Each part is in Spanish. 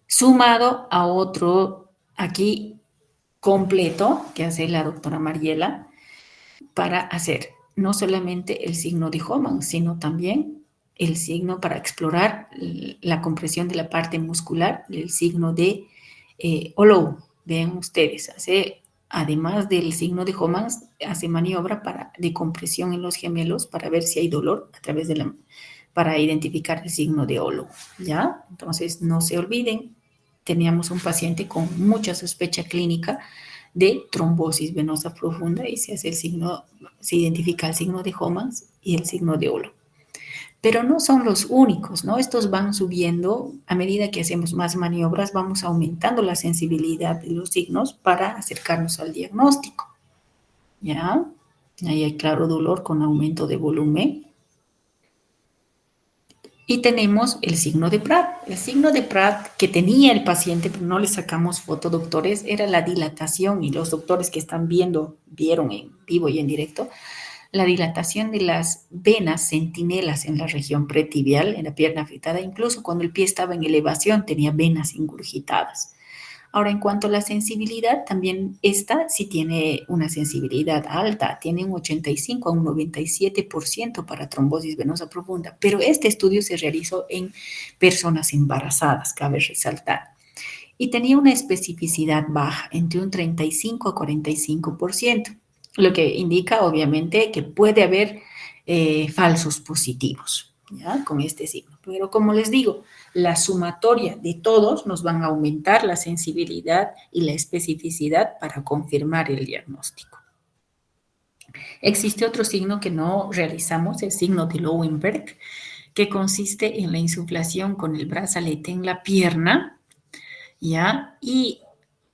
Sumado a otro aquí completo que hace la doctora Mariela para hacer no solamente el signo de Hohmann, sino también el signo para explorar la compresión de la parte muscular, el signo de Hollow. Vean ustedes, además del signo de Hohmann, hace maniobra de compresión en los gemelos para ver si hay dolor a través de para identificar el signo de Hollow, ¿ya? Entonces, no se olviden, teníamos un paciente con mucha sospecha clínica de trombosis venosa profunda y se hace se identifica el signo de Hohmann y el signo de Hollow. Pero no son los únicos, ¿no? Estos van subiendo a medida que hacemos más maniobras, vamos aumentando la sensibilidad de los signos para acercarnos al diagnóstico, ¿ya? Ahí hay claro dolor con aumento de volumen. Y tenemos el signo de Pratt. El signo de Pratt que tenía el paciente, pero no le sacamos foto, doctores, era la dilatación, y los doctores que están vieron en vivo y en directo, la dilatación de las venas centinelas en la región pretibial, en la pierna afectada, incluso cuando el pie estaba en elevación tenía venas ingurgitadas. Ahora, en cuanto a la sensibilidad, también esta sí tiene una sensibilidad alta, tiene un 85 a un 97% para trombosis venosa profunda, pero este estudio se realizó en personas embarazadas, cabe resaltar, y tenía una especificidad baja, entre un 35 a 45%, lo que indica obviamente que puede haber falsos positivos, ¿ya? Con este signo. Pero como les digo, la sumatoria de todos nos van a aumentar la sensibilidad y la especificidad para confirmar el diagnóstico. Existe otro signo que no realizamos, el signo de Lowenberg, que consiste en la insuflación con el brazalete en la pierna, ¿ya? Y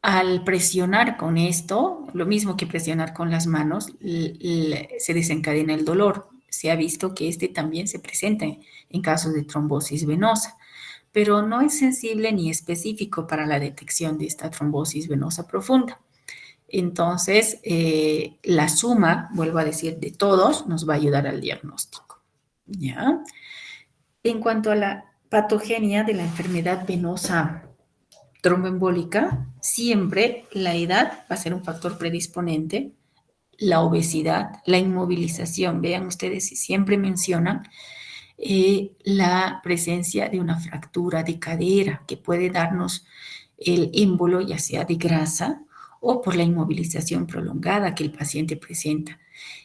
al presionar con esto, lo mismo que presionar con las manos, se desencadena el dolor. Se ha visto que este también se presenta en casos de trombosis venosa, pero no es sensible ni específico para la detección de esta trombosis venosa profunda. Entonces, la suma, vuelvo a decir, de todos nos va a ayudar al diagnóstico, ¿ya? En cuanto a la patogenia de la enfermedad venosa tromboembólica, siempre la edad va a ser un factor predisponente, la obesidad, la inmovilización. Vean ustedes, si siempre mencionan la presencia de una fractura de cadera que puede darnos el émbolo, ya sea de grasa o por la inmovilización prolongada que el paciente presenta,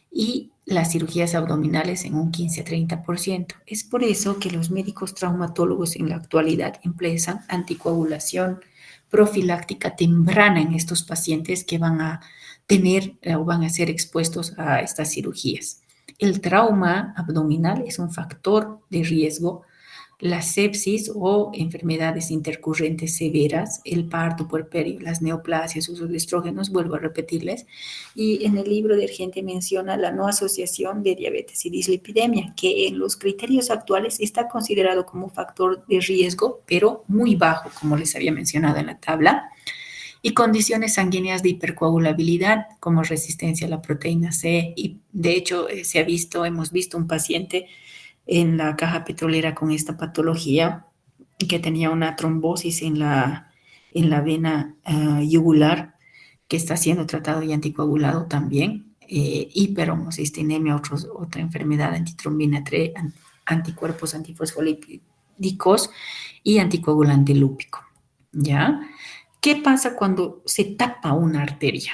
y las cirugías abdominales en un 15-30%. Es por eso que los médicos traumatólogos en la actualidad emplean anticoagulación profiláctica temprana en estos pacientes que van a tener o van a ser expuestos a estas cirugías. El trauma abdominal es un factor de riesgo, la sepsis o enfermedades intercurrentes severas, el parto puerperio, las neoplasias, uso de estrógenos, vuelvo a repetirles. Y en el libro de Argente menciona la no asociación de diabetes y dislipidemia, que en los criterios actuales está considerado como factor de riesgo, pero muy bajo, como les había mencionado en la tabla. Y condiciones sanguíneas de hipercoagulabilidad, como resistencia a la proteína C. Y de hecho, hemos visto un paciente en la caja petrolera con esta patología que tenía una trombosis en la vena yugular, que está siendo tratado y anticoagulado también, hiperhomocistinemia, otra enfermedad, antitrombina 3, anticuerpos antifosfolípidicos y anticoagulante lúpico, ¿ya? ¿Qué pasa cuando se tapa una arteria?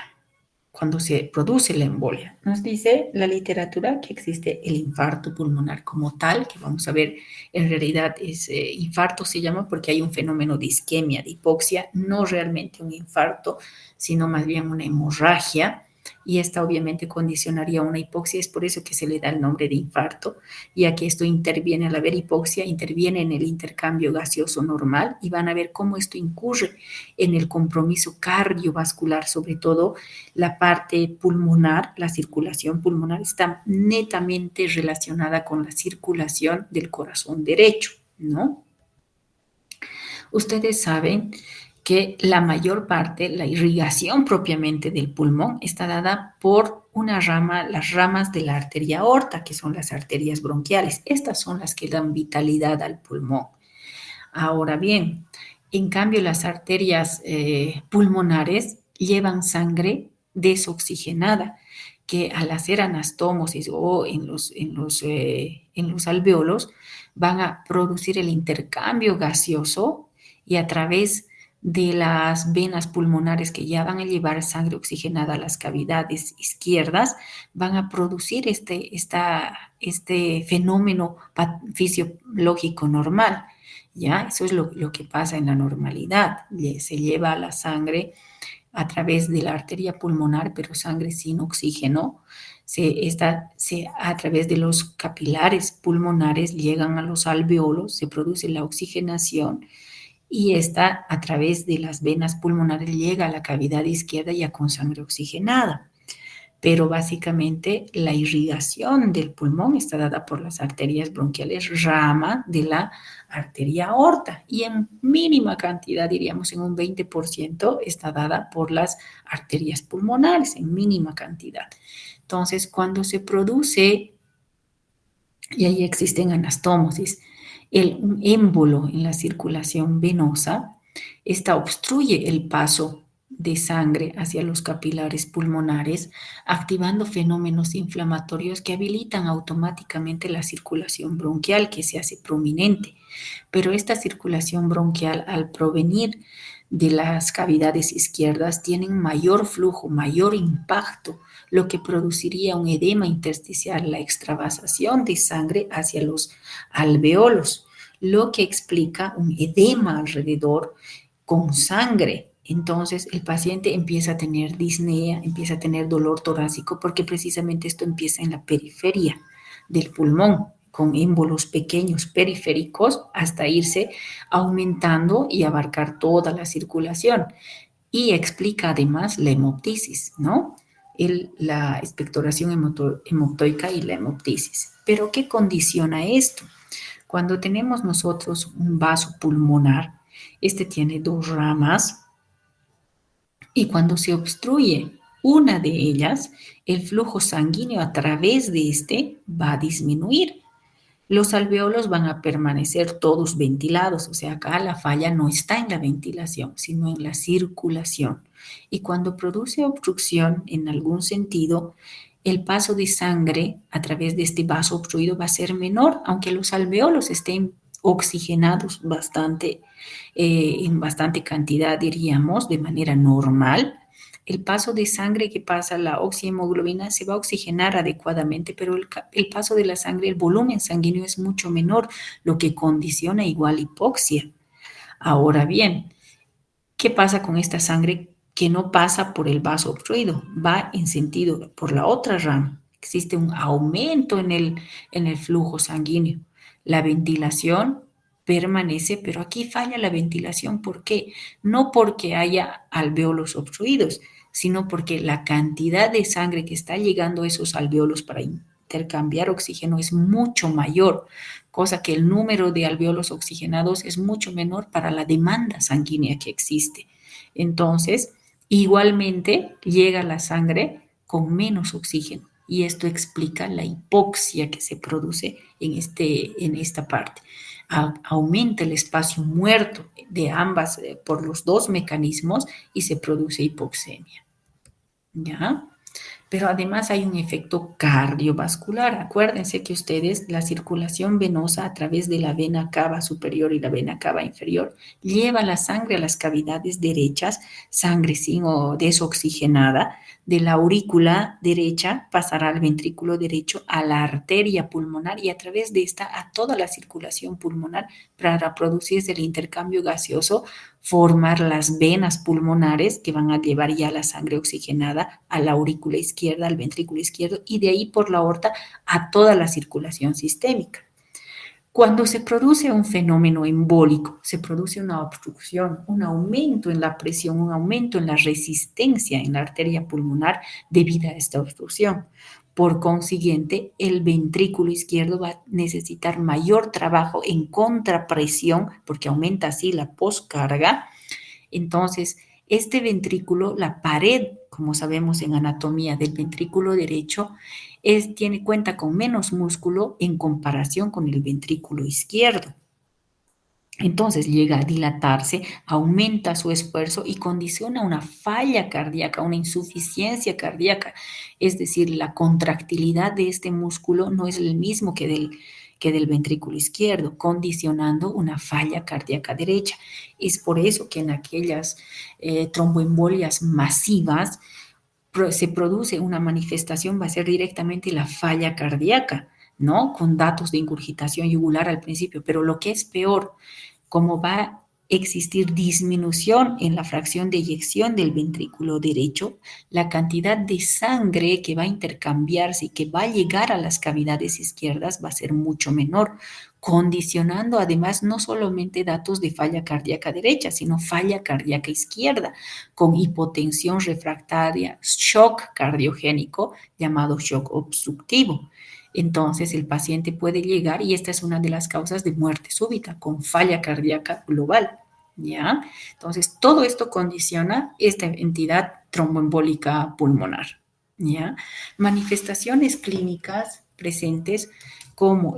Cuando se produce la embolia. Nos dice la literatura que existe el infarto pulmonar como tal, que vamos a ver, en realidad es infarto se llama porque hay un fenómeno de isquemia, de hipoxia, no realmente un infarto, sino más bien una hemorragia, y esta obviamente condicionaría una hipoxia, es por eso que se le da el nombre de infarto, ya que esto interviene, al haber hipoxia, interviene en el intercambio gaseoso normal, y van a ver cómo esto incurre en el compromiso cardiovascular, sobre todo la parte pulmonar, la circulación pulmonar está netamente relacionada con la circulación del corazón derecho, ¿no? Ustedes saben que la mayor parte, la irrigación propiamente del pulmón, está dada por una rama, las ramas de la arteria aorta, que son las arterias bronquiales. Estas son las que dan vitalidad al pulmón. Ahora bien, en cambio las arterias pulmonares llevan sangre desoxigenada, que al hacer anastomosis o en los alvéolos van a producir el intercambio gaseoso y a través de las venas pulmonares que ya van a llevar sangre oxigenada a las cavidades izquierdas, van a producir este fenómeno fisiológico normal. ¿Ya? Eso es lo que pasa en la normalidad. Se lleva la sangre a través de la arteria pulmonar, pero sangre sin oxígeno. A través de los capilares pulmonares llegan a los alvéolos, se produce la oxigenación y esta a través de las venas pulmonares llega a la cavidad izquierda ya con sangre oxigenada. Pero básicamente la irrigación del pulmón está dada por las arterias bronquiales, rama de la arteria aorta, y en mínima cantidad, diríamos en un 20%, está dada por las arterias pulmonares, en mínima cantidad. Entonces, cuando se produce, y ahí existen anastomosis, un émbolo en la circulación venosa, esta obstruye el paso de sangre hacia los capilares pulmonares, activando fenómenos inflamatorios que habilitan automáticamente la circulación bronquial, que se hace prominente. Pero esta circulación bronquial, al provenir de las cavidades izquierdas, tienen mayor flujo, mayor impacto, lo que produciría un edema intersticial, la extravasación de sangre hacia los alvéolos, lo que explica un edema alrededor con sangre. Entonces el paciente empieza a tener disnea, empieza a tener dolor torácico, porque precisamente esto empieza en la periferia del pulmón, con émbolos pequeños periféricos, hasta irse aumentando y abarcar toda la circulación. Y explica además la hemoptisis, ¿no? La expectoración hemoptoica y la hemoptisis. ¿Pero qué condiciona esto? Cuando tenemos nosotros un vaso pulmonar, este tiene dos ramas y cuando se obstruye una de ellas, el flujo sanguíneo a través de este va a disminuir. Los alvéolos van a permanecer todos ventilados, o sea, acá la falla no está en la ventilación, sino en la circulación. Y cuando produce obstrucción en algún sentido, el paso de sangre a través de este vaso obstruido va a ser menor, aunque los alvéolos estén oxigenados en bastante cantidad, diríamos, de manera normal. El paso de sangre que pasa, la oxihemoglobina, se va a oxigenar adecuadamente, pero el paso de la sangre, el volumen sanguíneo es mucho menor, lo que condiciona igual hipoxia. Ahora bien, ¿qué pasa con esta sangre que no pasa por el vaso obstruido? Va en sentido por la otra rama. Existe un aumento en el flujo sanguíneo. La ventilación permanece, pero aquí falla la ventilación. ¿Por qué? No porque haya alvéolos obstruidos, sino porque la cantidad de sangre que está llegando a esos alvéolos para intercambiar oxígeno es mucho mayor, cosa que el número de alvéolos oxigenados es mucho menor para la demanda sanguínea que existe. Entonces, igualmente llega la sangre con menos oxígeno y esto explica la hipoxia que se produce en esta parte. Aumenta el espacio muerto de ambas por los dos mecanismos y se produce hipoxemia. ¿Ya? Pero además hay un efecto cardiovascular. Acuérdense que ustedes, la circulación venosa a través de la vena cava superior y la vena cava inferior lleva la sangre a las cavidades derechas, sangre sin o desoxigenada, de la aurícula derecha pasará al ventrículo derecho, a la arteria pulmonar y a través de esta a toda la circulación pulmonar para producirse el intercambio gaseoso, formar las venas pulmonares que van a llevar ya la sangre oxigenada a la aurícula izquierda, al ventrículo izquierdo y de ahí por la aorta a toda la circulación sistémica. Cuando se produce un fenómeno embólico, se produce una obstrucción, un aumento en la presión, un aumento en la resistencia en la arteria pulmonar debido a esta obstrucción. Por consiguiente, el ventrículo izquierdo va a necesitar mayor trabajo en contrapresión porque aumenta así la poscarga. Entonces, este ventrículo, la pared, como sabemos en anatomía del ventrículo derecho, cuenta con menos músculo en comparación con el ventrículo izquierdo. Entonces llega a dilatarse, aumenta su esfuerzo y condiciona una falla cardíaca, una insuficiencia cardíaca. Es decir, la contractilidad de este músculo no es el mismo que del ventrículo izquierdo, condicionando una falla cardíaca derecha. Es por eso que en aquellas tromboembolias masivas se produce una manifestación, va a ser directamente la falla cardíaca, ¿no? Con datos de ingurgitación yugular al principio, pero lo que es peor, como va a existir disminución en la fracción de eyección del ventrículo derecho, la cantidad de sangre que va a intercambiarse y que va a llegar a las cavidades izquierdas va a ser mucho menor, condicionando además no solamente datos de falla cardíaca derecha, sino falla cardíaca izquierda, con hipotensión refractaria, shock cardiogénico llamado shock obstructivo. Entonces el paciente puede llegar, y esta es una de las causas de muerte súbita, con falla cardíaca global, ¿ya? Entonces todo esto condiciona esta entidad tromboembólica pulmonar, ¿ya? Manifestaciones clínicas presentes como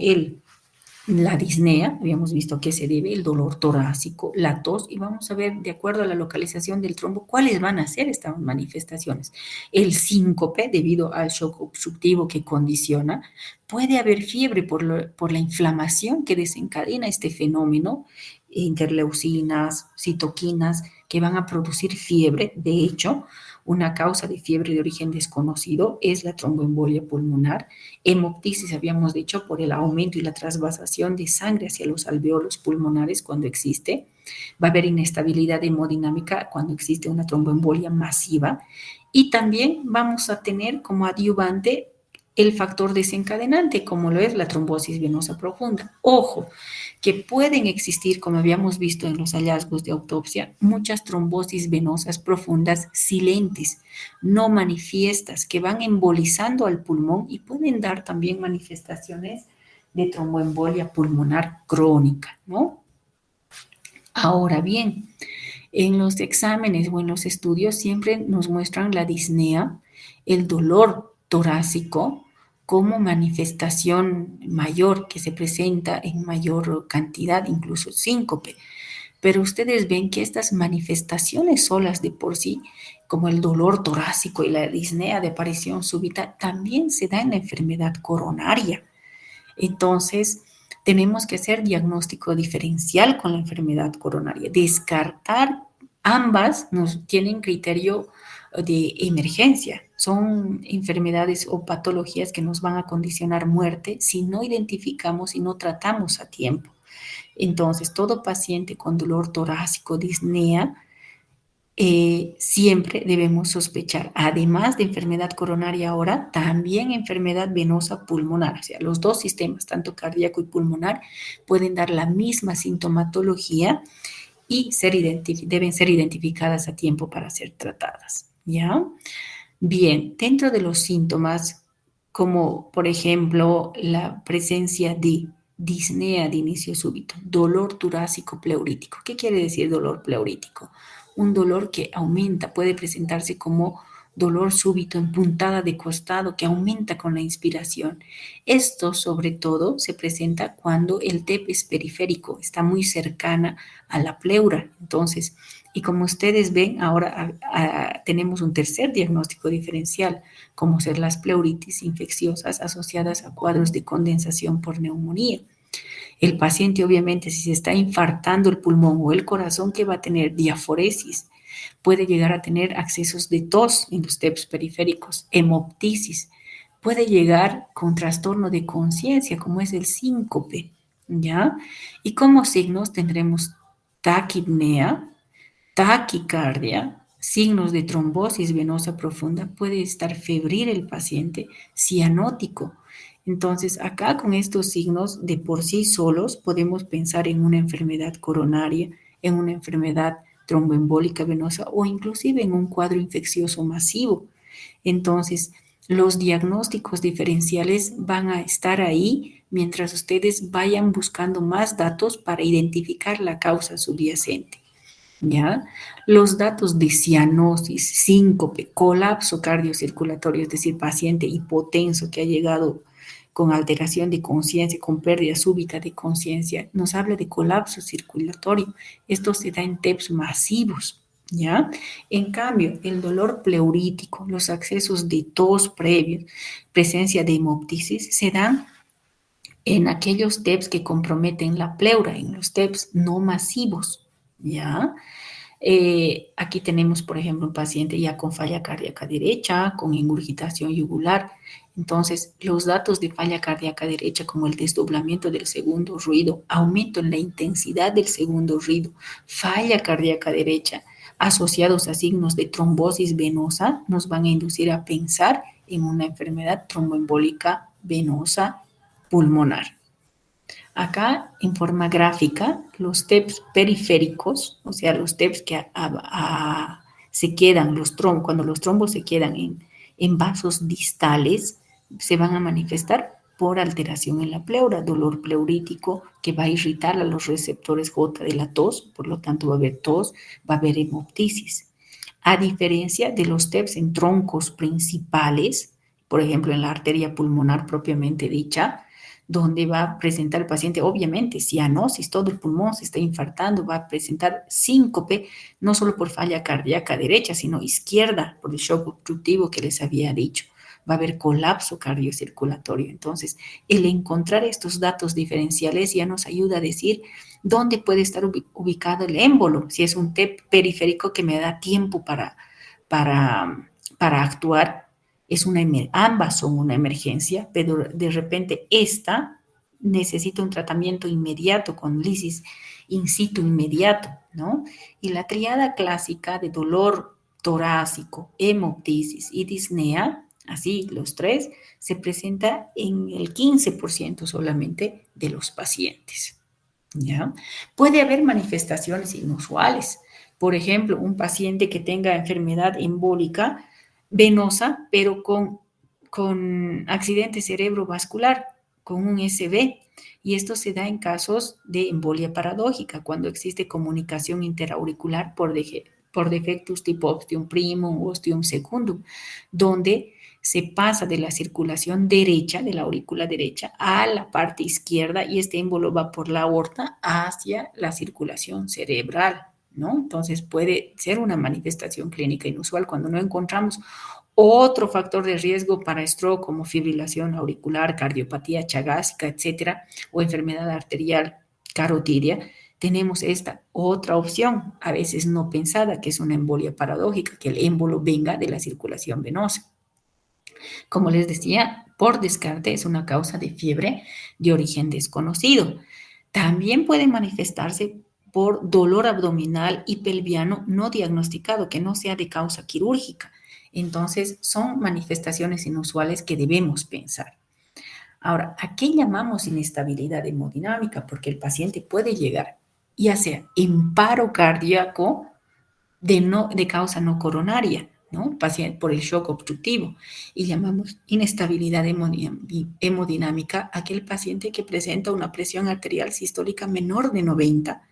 la disnea, habíamos visto a qué se debe, el dolor torácico, la tos, y vamos a ver, de acuerdo a la localización del trombo, cuáles van a ser estas manifestaciones. El síncope, debido al shock obstructivo que condiciona, puede haber fiebre por la inflamación que desencadena este fenómeno, interleucinas, citoquinas, que van a producir fiebre. De hecho, una causa de fiebre de origen desconocido es la tromboembolia pulmonar. Hemoptisis, habíamos dicho, por el aumento y la trasvasación de sangre hacia los alveolos pulmonares cuando existe. Va a haber inestabilidad hemodinámica cuando existe una tromboembolia masiva. Y también vamos a tener como adyuvante el factor desencadenante, como lo es la trombosis venosa profunda. Ojo, que pueden existir, como habíamos visto en los hallazgos de autopsia, muchas trombosis venosas profundas silentes, no manifiestas, que van embolizando al pulmón y pueden dar también manifestaciones de tromboembolia pulmonar crónica, ¿no? Ahora bien, en los exámenes o en los estudios siempre nos muestran la disnea, el dolor torácico, como manifestación mayor que se presenta en mayor cantidad, incluso síncope. Pero ustedes ven que estas manifestaciones solas de por sí, como el dolor torácico y la disnea de aparición súbita, también se da en la enfermedad coronaria. Entonces, tenemos que hacer diagnóstico diferencial con la enfermedad coronaria. Descartar ambas nos tienen criterio de emergencia. Son enfermedades o patologías que nos van a condicionar muerte si no identificamos y no tratamos a tiempo. Entonces, todo paciente con dolor torácico, disnea, siempre debemos sospechar, además de enfermedad coronaria ahora, también enfermedad venosa pulmonar. O sea, los dos sistemas, tanto cardíaco y pulmonar, pueden dar la misma sintomatología y deben ser identificadas a tiempo para ser tratadas. ¿Ya? Bien, dentro de los síntomas, como por ejemplo la presencia de disnea de inicio súbito, dolor torácico pleurítico. ¿Qué quiere decir dolor pleurítico? Un dolor que aumenta, puede presentarse como dolor súbito en puntada de costado que aumenta con la inspiración. Esto sobre todo se presenta cuando el TEP es periférico, está muy cercana a la pleura. Entonces, y como ustedes ven, ahora tenemos un tercer diagnóstico diferencial, como ser las pleuritis infecciosas asociadas a cuadros de condensación por neumonía. El paciente, obviamente, si se está infartando el pulmón o el corazón, que va a tener diaforesis, puede llegar a tener accesos de tos en los TEPs periféricos, hemoptisis, puede llegar con trastorno de conciencia, como es el síncope, ¿ya? Y como signos tendremos taquipnea, taquicardia, signos de trombosis venosa profunda, puede estar febril el paciente, cianótico. Entonces, acá con estos signos de por sí solos podemos pensar en una enfermedad coronaria, en una enfermedad tromboembólica venosa o inclusive en un cuadro infeccioso masivo. Entonces, los diagnósticos diferenciales van a estar ahí mientras ustedes vayan buscando más datos para identificar la causa subyacente. ¿Ya? Los datos de cianosis, síncope, colapso cardiocirculatorio, es decir, paciente hipotenso que ha llegado con alteración de conciencia, con pérdida súbita de conciencia, nos habla de colapso circulatorio. Esto se da en TEPS masivos, ¿ya? En cambio, el dolor pleurítico, los accesos de tos previos, presencia de hemoptisis, se dan en aquellos TEPS que comprometen la pleura, en los TEPS no masivos, ¿ya? Aquí tenemos, por ejemplo, un paciente ya con falla cardíaca derecha, con ingurgitación yugular. Entonces, los datos de falla cardíaca derecha, como el desdoblamiento del segundo ruido, aumento en la intensidad del segundo ruido, falla cardíaca derecha, asociados a signos de trombosis venosa, nos van a inducir a pensar en una enfermedad tromboembólica venosa pulmonar. Acá, en forma gráfica, los TEPS periféricos, o sea, los TEPS que se quedan, cuando los trombos se quedan en vasos distales, se van a manifestar por alteración en la pleura, dolor pleurítico que va a irritar a los receptores J de la tos, por lo tanto va a haber tos, va a haber hemoptisis. A diferencia de los TEPS en troncos principales, por ejemplo, en la arteria pulmonar propiamente dicha, donde va a presentar el paciente, obviamente, cianosis, todo el pulmón se está infartando, va a presentar síncope, no solo por falla cardíaca derecha, sino izquierda, por el shock obstructivo que les había dicho. Va a haber colapso cardiocirculatorio. Entonces, el encontrar estos datos diferenciales ya nos ayuda a decir dónde puede estar ubicado el émbolo, si es un TEP periférico que me da tiempo para actuar. Ambas son una emergencia, pero de repente esta necesita un tratamiento inmediato con lisis in situ inmediato, ¿no? Y la triada clásica de dolor torácico, hemoptisis y disnea, así los tres, se presenta en el 15% solamente de los pacientes, ¿ya? Puede haber manifestaciones inusuales. Por ejemplo, un paciente que tenga enfermedad embólica venosa, pero con accidente cerebrovascular, con un SB. Y esto se da en casos de embolia paradójica, cuando existe comunicación interauricular por defectos tipo ostium primum o ostium secundum, donde se pasa de la circulación derecha, de la aurícula derecha, a la parte izquierda y este émbolo va por la aorta hacia la circulación cerebral, ¿no? Entonces puede ser una manifestación clínica inusual cuando no encontramos otro factor de riesgo para stroke como fibrilación auricular, cardiopatía chagásica, etcétera, o enfermedad arterial carotidia. Tenemos esta otra opción, a veces no pensada, que es una embolia paradójica, que el émbolo venga de la circulación venosa. Como les decía, por descarte es una causa de fiebre de origen desconocido. También puede manifestarse por dolor abdominal y pelviano no diagnosticado, que no sea de causa quirúrgica. Entonces, son manifestaciones inusuales que debemos pensar. Ahora, ¿a qué llamamos inestabilidad hemodinámica? Porque el paciente puede llegar, ya sea en paro cardíaco de causa no coronaria, ¿no? Paciente por el shock obstructivo. Y llamamos inestabilidad hemodinámica a aquel paciente que presenta una presión arterial sistólica menor de 90,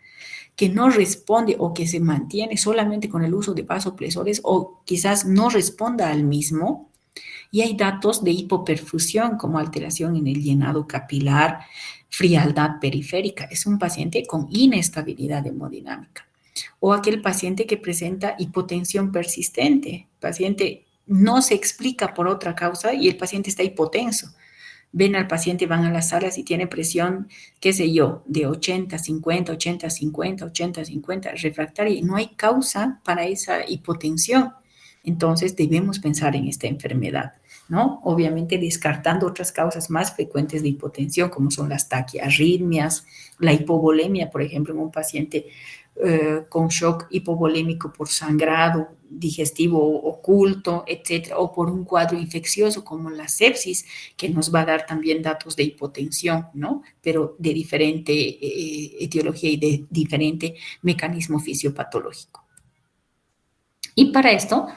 que no responde o que se mantiene solamente con el uso de vasopresores o quizás no responda al mismo. Y hay datos de hipoperfusión como alteración en el llenado capilar, frialdad periférica. Es un paciente con inestabilidad hemodinámica. O aquel paciente que presenta hipotensión persistente. El paciente no se explica por otra causa y el paciente está hipotenso. Ven al paciente, van a las salas y tiene presión, qué sé yo, de 80, 50, 80, 50, 80, 50, refractaria, y no hay causa para esa hipotensión. Entonces debemos pensar en esta enfermedad, ¿no? Obviamente descartando otras causas más frecuentes de hipotensión, como son las taquiarritmias, la hipovolemia, por ejemplo, en un paciente con shock hipovolémico por sangrado digestivo oculto, etcétera, o por un cuadro infeccioso como la sepsis, que nos va a dar también datos de hipotensión, ¿no? Pero de diferente etiología y de diferente mecanismo fisiopatológico. Y para esto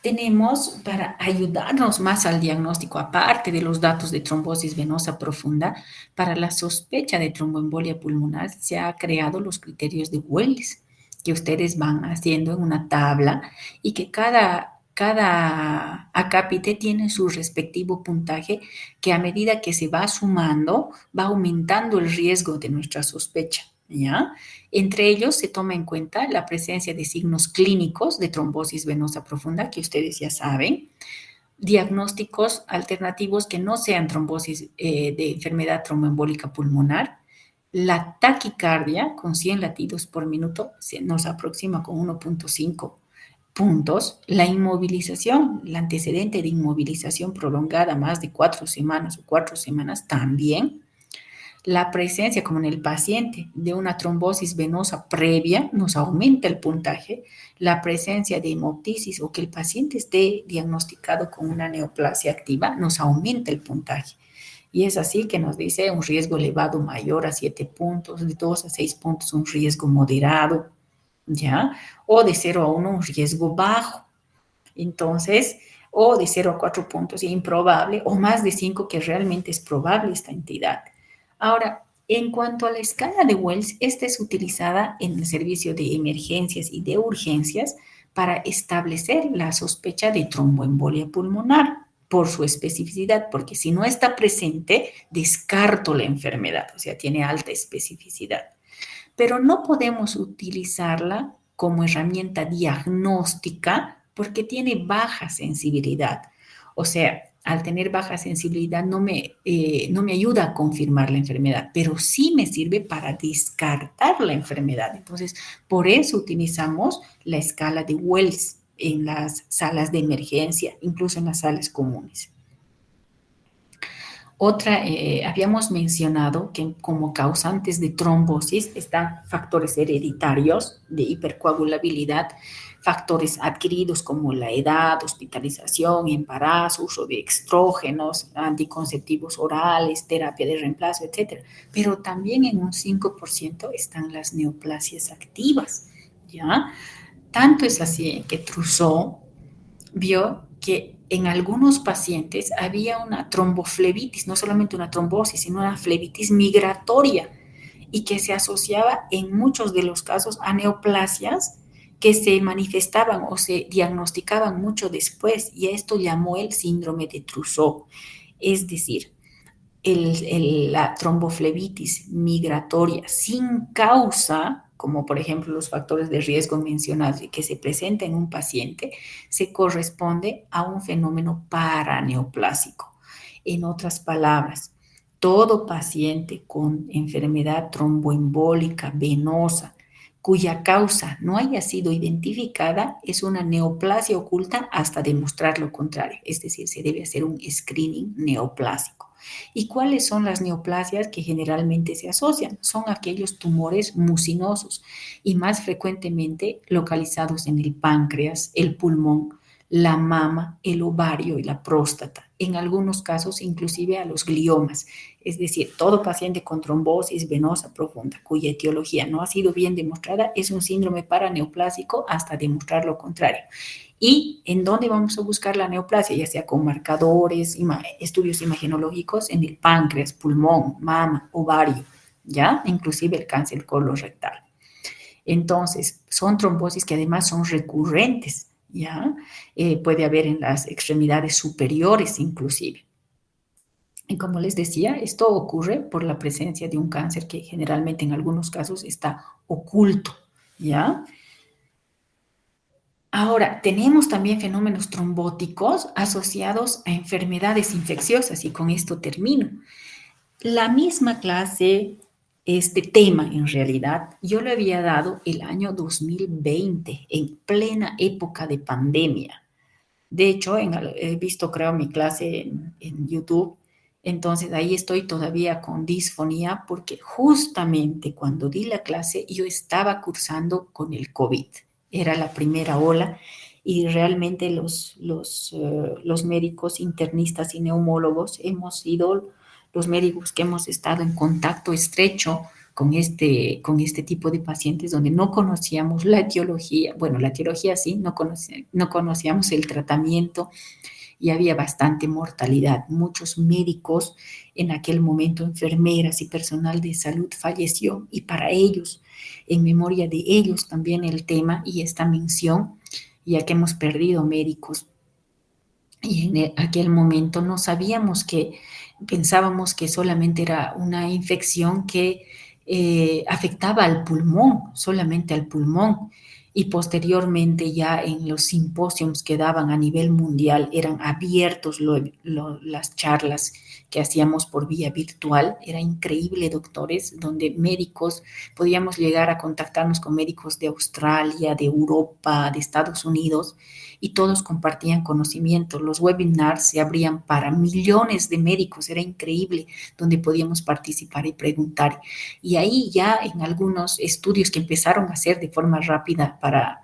tenemos, para ayudarnos más al diagnóstico, aparte de los datos de trombosis venosa profunda, para la sospecha de tromboembolia pulmonar se ha creado los criterios de Wells, que ustedes van haciendo en una tabla y que cada cada acápite tiene su respectivo puntaje que a medida que se va sumando, va aumentando el riesgo de nuestra sospecha, ¿ya? Entre ellos se toma en cuenta la presencia de signos clínicos de trombosis venosa profunda, que ustedes ya saben, diagnósticos alternativos que no sean trombosis de enfermedad tromboembólica pulmonar. La taquicardia con 100 latidos por minuto nos aproxima con 1.5 puntos. La inmovilización, el antecedente de inmovilización prolongada más de 4 semanas o 4 semanas también. La presencia, como en el paciente, de una trombosis venosa previa nos aumenta el puntaje. La presencia de hemoptisis o que el paciente esté diagnosticado con una neoplasia activa nos aumenta el puntaje. Y es así que nos dice un riesgo elevado mayor a 7 puntos, de 2 a 6 puntos un riesgo moderado, ¿ya? O de 0 a 1 un riesgo bajo. Entonces, o de 0 a 4 puntos improbable, o más de 5 que realmente es probable esta entidad. Ahora, en cuanto a la escala de Wells, esta es utilizada en el servicio de emergencias y de urgencias para establecer la sospecha de tromboembolia pulmonar por su especificidad, porque si no está presente, descarto la enfermedad, o sea, tiene alta especificidad. Pero no podemos utilizarla como herramienta diagnóstica porque tiene baja sensibilidad. O sea, al tener baja sensibilidad no me ayuda a confirmar la enfermedad, pero sí me sirve para descartar la enfermedad. Entonces, por eso utilizamos la escala de Wells en las salas de emergencia, incluso en las salas comunes. Otra, habíamos mencionado que como causantes de trombosis están factores hereditarios de hipercoagulabilidad, factores adquiridos como la edad, hospitalización, embarazo, uso de estrógenos, anticonceptivos orales, terapia de reemplazo, etc. Pero también en un 5% están las neoplasias activas, ¿ya? Tanto es así que Trousseau vio que en algunos pacientes había una tromboflebitis, no solamente una trombosis, sino una flebitis migratoria y que se asociaba en muchos de los casos a neoplasias que se manifestaban o se diagnosticaban mucho después y a esto llamó el síndrome de Trousseau. Es decir, la tromboflebitis migratoria sin causa, como por ejemplo los factores de riesgo mencionados y que se presenta en un paciente, se corresponde a un fenómeno paraneoplásico. En otras palabras, todo paciente con enfermedad tromboembólica venosa cuya causa no haya sido identificada es una neoplasia oculta hasta demostrar lo contrario, es decir, se debe hacer un screening neoplásico. ¿Y cuáles son las neoplasias que generalmente se asocian? Son aquellos tumores mucinosos y más frecuentemente localizados en el páncreas, el pulmón, la mama, el ovario y la próstata. En algunos casos, inclusive a los gliomas. Es decir, todo paciente con trombosis venosa profunda, cuya etiología no ha sido bien demostrada, es un síndrome paraneoplásico hasta demostrar lo contrario. ¿Y en dónde vamos a buscar la neoplasia? Ya sea con marcadores, estudios imagenológicos en el páncreas, pulmón, mama, ovario, ¿ya? Inclusive el cáncer colorectal. Entonces, son trombosis que además son recurrentes, ¿ya? Puede haber en las extremidades superiores inclusive. Y como les decía, esto ocurre por la presencia de un cáncer que generalmente en algunos casos está oculto, ¿ya? Ahora, tenemos también fenómenos trombóticos asociados a enfermedades infecciosas y con esto termino. La misma clase, este tema en realidad, yo lo había dado el año 2020, en plena época de pandemia. De hecho, he visto, creo, mi clase en YouTube, entonces ahí estoy todavía con disfonía porque justamente cuando di la clase yo estaba cursando con el COVID. Era la primera ola y realmente los médicos internistas y neumólogos hemos sido los médicos que hemos estado en contacto estrecho con este tipo de pacientes donde no conocíamos la etiología, bueno, la etiología sí, no conocíamos el tratamiento y había bastante mortalidad. Muchos médicos en aquel momento, enfermeras y personal de salud falleció y para ellos, en memoria de ellos también el tema y esta mención ya que hemos perdido médicos. Y en aquel momento no sabíamos que, pensábamos que solamente era una infección que afectaba al pulmón, solamente al pulmón. Y posteriormente ya en los simposios que daban a nivel mundial eran abiertos las charlas que hacíamos por vía virtual. Era increíble, doctores, donde médicos, podíamos llegar a contactarnos con médicos de Australia, de Europa, de Estados Unidos, y todos compartían conocimiento. Los webinars se abrían para millones de médicos, era increíble, donde podíamos participar y preguntar. Y ahí ya en algunos estudios que empezaron a hacer de forma rápida para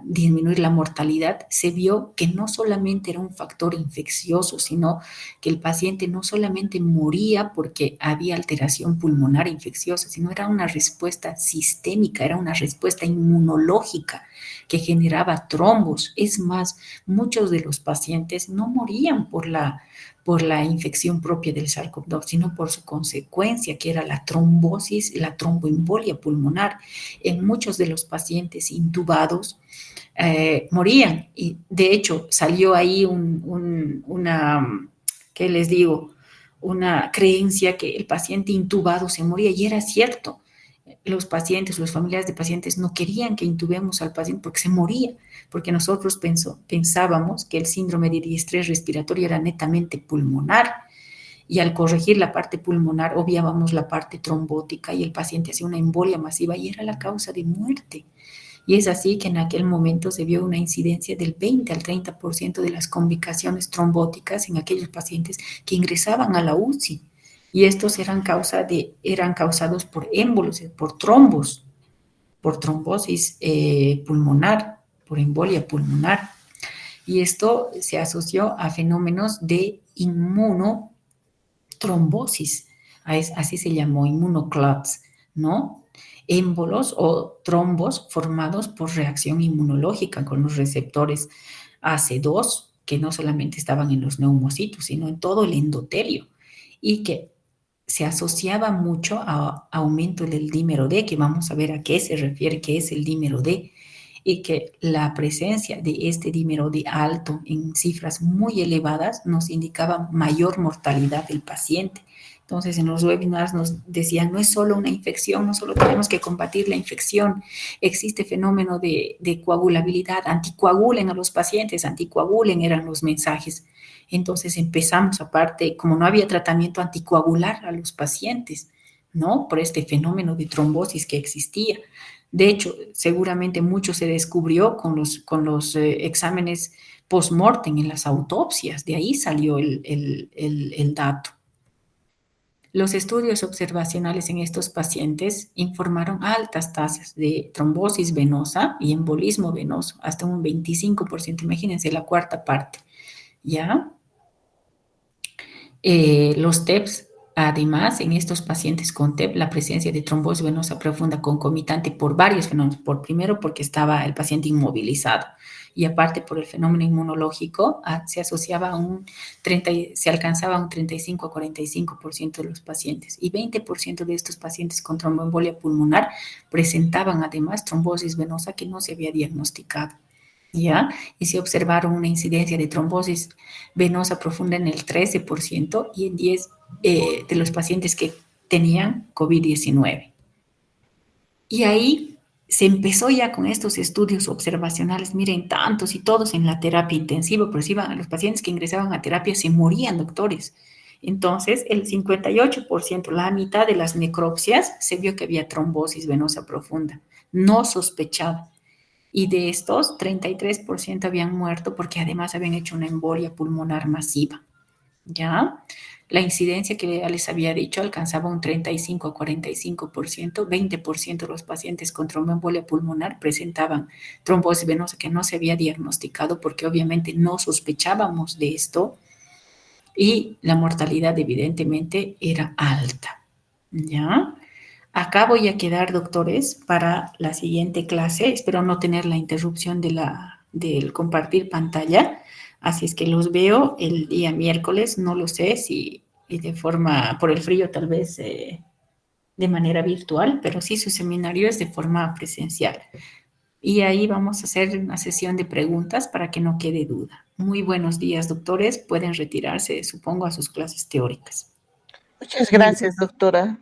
disminuir la mortalidad, se vio que no solamente era un factor infeccioso, sino que el paciente no solamente moría porque había alteración pulmonar infecciosa, sino era una respuesta sistémica, era una respuesta inmunológica que generaba trombos. Es más, muchos de los pacientes no morían por la infección propia del SARS-CoV-2, sino por su consecuencia, que era la trombosis, la tromboembolia pulmonar. En muchos de los pacientes intubados morían. Y de hecho salió ahí una, ¿qué les digo? Una creencia que el paciente intubado se moría, y era cierto. Los pacientes, los familiares de pacientes no querían que intubemos al paciente porque se moría, porque nosotros pensábamos que el síndrome de distrés respiratorio era netamente pulmonar, y al corregir la parte pulmonar obviábamos la parte trombótica y el paciente hacía una embolia masiva y era la causa de muerte. Y es así que en aquel momento se vio una incidencia del 20 al 30% de las complicaciones trombóticas en aquellos pacientes que ingresaban a la UCI. Y estos eran causados por émbolos, por trombosis pulmonar, por embolia pulmonar. Y esto se asoció a fenómenos de inmunotrombosis, así se llamó, inmunocluts, ¿no? Émbolos o trombos formados por reacción inmunológica con los receptores AC2, que no solamente estaban en los neumocitos, sino en todo el endotelio, y que se asociaba mucho a aumento del dímero D, que vamos a ver a qué se refiere, qué es el dímero D, y que la presencia de este dímero D alto en cifras muy elevadas nos indicaba mayor mortalidad del paciente. Entonces, en los webinars nos decían, no es solo una infección, no solo tenemos que combatir la infección, existe fenómeno de coagulabilidad, anticoagulen a los pacientes, anticoagulen eran los mensajes. Entonces empezamos, aparte, como no había tratamiento, anticoagular a los pacientes, ¿no? Por este fenómeno de trombosis que existía. De hecho, seguramente mucho se descubrió con los exámenes post-mortem en las autopsias, de ahí salió el dato. Los estudios observacionales en estos pacientes informaron altas tasas de trombosis venosa y embolismo venoso, hasta un 25%, imagínense la cuarta parte, ¿ya? Los TEPS, además, en estos pacientes con TEP, la presencia de trombosis venosa profunda concomitante por varios fenómenos. Por primero, porque estaba el paciente inmovilizado, y aparte por el fenómeno inmunológico, se asociaba a se alcanzaba un 35 a 45% de los pacientes, y 20% de estos pacientes con tromboembolia pulmonar presentaban además trombosis venosa que no se había diagnosticado. ¿Ya? Y se observaron una incidencia de trombosis venosa profunda en el 13% y en 10 de los pacientes que tenían COVID-19. Y ahí se empezó ya con estos estudios observacionales, miren, tantos y todos en la terapia intensiva, pero si iban, los pacientes que ingresaban a terapia se morían, doctores. Entonces, el 58%, la mitad de las necropsias, se vio que había trombosis venosa profunda, no sospechada. Y de estos, 33% habían muerto porque además habían hecho una embolia pulmonar masiva, ¿ya? La incidencia que ya les había dicho alcanzaba un 35 a 45%, 20% de los pacientes con tromboembolia pulmonar presentaban trombosis venosa que no se había diagnosticado porque obviamente no sospechábamos de esto, y la mortalidad evidentemente era alta, ¿ya? Acá voy a quedar, doctores, para la siguiente clase. Espero no tener la interrupción del compartir pantalla. Así es que los veo el día miércoles. No lo sé si de forma, por el frío tal vez de manera virtual, pero sí su seminario es de forma presencial. y ahí vamos a hacer una sesión de preguntas para que no quede duda. Muy buenos días, doctores. Pueden retirarse, supongo, a sus clases teóricas. Muchas gracias, doctora.